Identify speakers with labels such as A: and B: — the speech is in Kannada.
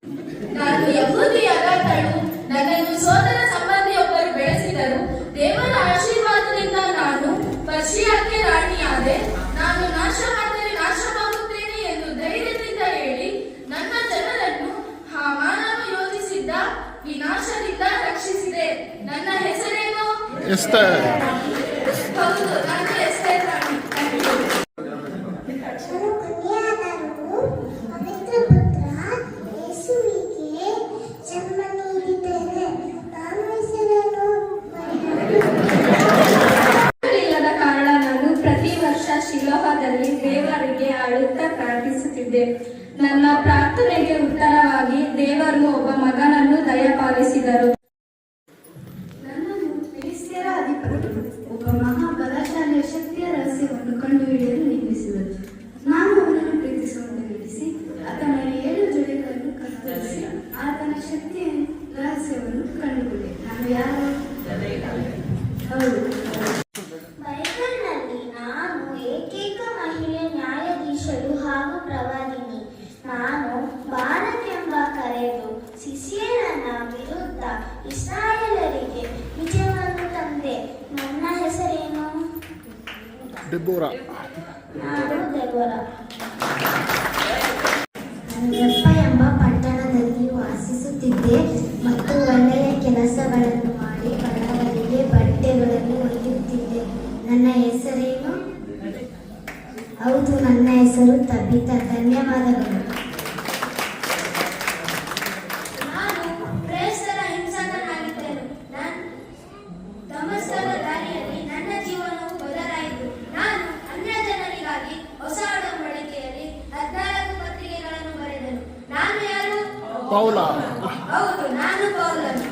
A: ನಾನು ಯಹೂದಿಯಾದವಳು. ನನ್ನನ್ನು ಸೋದರ ಸಂಬಂಧಿಯೊಬ್ಬರು ಬೆಳೆಸಿದರು. ದೇವರ ಆಶೀರ್ವಾದದಿಂದ ನಾನು ಪರ್ಷಿಯಾಕ್ಕೆ ರಾಣಿಯಾದೆ. ನಾನು ನಾಶವಾದರೆ ನಾಶವಾಗುತ್ತೇನೆ ಎಂದು ಧೈರ್ಯದಿಂದ ಹೇಳಿ ನನ್ನ ಜನರನ್ನು ಹಾಮಾನನು ಯೋಜಿಸಿದ್ದ ವಿನಾಶದಿಂದ ರಕ್ಷಿಸಿದೆ. ನನ್ನ ಹೆಸರೇನು?
B: ಎಸ್ತರ್.
A: ಹೌದು, ನಾನು ಎಸ್ತರ್ ರಾಣಿ.
C: ಇಲ್ಲದ ಕಾರಣ ನಾನು ಪ್ರತಿ ವರ್ಷ ಶಿಲೋಹದಲ್ಲಿ ದೇವರಿಗೆ ಅಳುತ್ತಾ ಪ್ರಾರ್ಥಿಸುತ್ತಿದ್ದೆ. ನನ್ನ ಪ್ರಾರ್ಥನೆಗೆ ಉತ್ತರವಾಗಿ ದೇವರು ಒಬ್ಬ ಮಗನನ್ನು ದಯಪಾಲಿಸಿದರು.
D: ನನ್ನನ್ನು ಫಿಲಿಷ್ಟಿಯರ ಅಧಿಪತಿ ಒಬ್ಬ ಮಹಾಬಲಶಾಲಿಯ ಶಕ್ತಿಯ ರಹಸ್ಯವನ್ನು ಕಂಡುಹಿಡಿಯಲು ನೇಮಿಸಿದರು. ನಾನು ಅವನನ್ನು ಪ್ರೀತಿಸುವಂತೆ ಬಿಡಿಸಿ ಆತನ 7 ಜೊತೆಗಳನ್ನು ಕತ್ತರಿಸಿ ಆತನ ಶಕ್ತಿಯ ರಹಸ್ಯವನ್ನು ಕಂಡುಕೊಂಡೆ. ನಾನು ಯಾರು? ಹೌದು.
E: ಬೈಬಲ್ನಲ್ಲಿ ನಾನು ಏಕೈಕ ಮಹಿಳೆ ನ್ಯಾಯಾಧೀಶರು ಹಾಗೂ ಪ್ರವಾದಿನಿ. ನಾನು ಬಾರಕೆಂಬ ಕರೆದು ಸಿಸಿಯರನ ವಿರುದ್ಧ ಇಸ್ರಾಯೇಲರಿಗೆ ವಿಜಯವನ್ನು ತಂದೆ. ನನ್ನ ಹೆಸರೇನು?
B: ಡೆಬೋರಾ.
E: ನಾನು ದೆಬೋರಾ. ನಾನು ಯಪ್ಪ ಎಂಬ ಪಟ್ಟಣದಲ್ಲಿ ವಾಸಿಸುತ್ತಿದ್ದೆ ಮತ್ತು ಒಳ್ಳೆಯ ಕೆಲಸಗಳನ್ನು ಮಾಡಿ ಬಡವರಿಗೆ ಬಟ್ಟೆಗಳನ್ನು ಒಯ್ಯುತ್ತಿದ್ದೆ. ನನ್ನ ಹೆಸರೇನು? ಹೌದು, ನನ್ನ ಹೆಸರು ತಬಿತಾ. ಧನ್ಯವಾದಗಳು.
A: ನಾನು ಕ್ರೈಸ್ತರ ಹಿಂಸಕನಾಗಿದ್ದೆನು. ದಮಸ್ಕದ ದಾರಿಯಲ್ಲಿ ನನ್ನ ಜೀವನವು ಬದಲಾಯಿತು. ನಾನು ಅನ್ಯಜನರಿಗಾಗಿ ಹೊಸ ಒಡಂಬಡಿಕೆಯಲ್ಲಿ 14 ಪತ್ರಿಕೆಗಳನ್ನು ಬರೆದೆನು. ನಾನು ಯಾರು?
B: ಪೌಲ.
A: ಹೌದು, ನಾನು ಪೌಲನು.